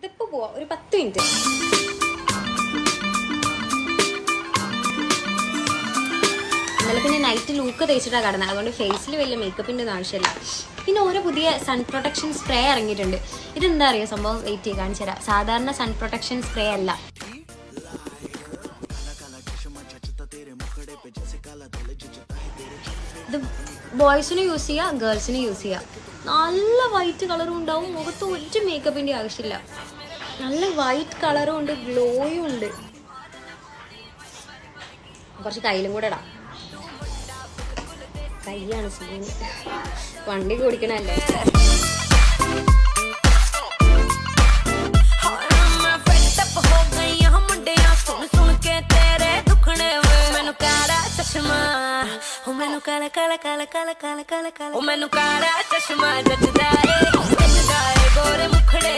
എപ്പോൾ പോവാം? ഒരു 10 മിനിറ്റ്. ഇന്നലെ പിന്നെ നൈറ്റ് ലൂക്ക് തേച്ചിട്ടാണ് കിടന്നത്, അതുകൊണ്ട് ഫേസിൽ വലിയ മേക്കപ്പിൻ്റെ ഒന്നും ആവശ്യമില്ല. പിന്നെ ഓരോ പുതിയ സൺ പ്രൊട്ടക്ഷൻ സ്പ്രേ ഇറങ്ങിയിട്ടുണ്ട്. ഇതെന്താ അറിയോ സംഭവം? വെയിറ്റ് ചെയ്ത് കാണിച്ചു തരാം. സാധാരണ സൺ പ്രൊട്ടക്ഷൻ സ്പ്രേ അല്ല, ഇത് ബോയ്സിന് യൂസ് ചെയ്യുക, ഗേൾസിന് യൂസ് ചെയ്യുക. നല്ല വൈറ്റ് കളറും ഉണ്ടാവും, മുഖത്ത് ഒരു മേക്കപ്പിൻ്റെ ആവശ്യമില്ല. നല്ല വൈറ്റ് കളറും ഉണ്ട്, ഗ്ലോയും ഉണ്ട്. കുറച്ച് കയ്യിലും കൂടെ ഇടാം. കയ്യാണ് സീൻ, വണ്ടി കുടിക്കണല്ലേ. ਮੈਨੂੰ ਕਾਲਾ ਕਾਲਾ ਕਾਲਾ ਕਾਲਾ ਕਾਲਾ ਕਾਲਾ ਕਾਲਾ ਉਹ ਮੈਨੂੰ ਕਾਲਾ ਚਸ਼ਮਾ ਜੱਜਦਾ ਏ ਗੋਰੇ ਮੁਖੜੇ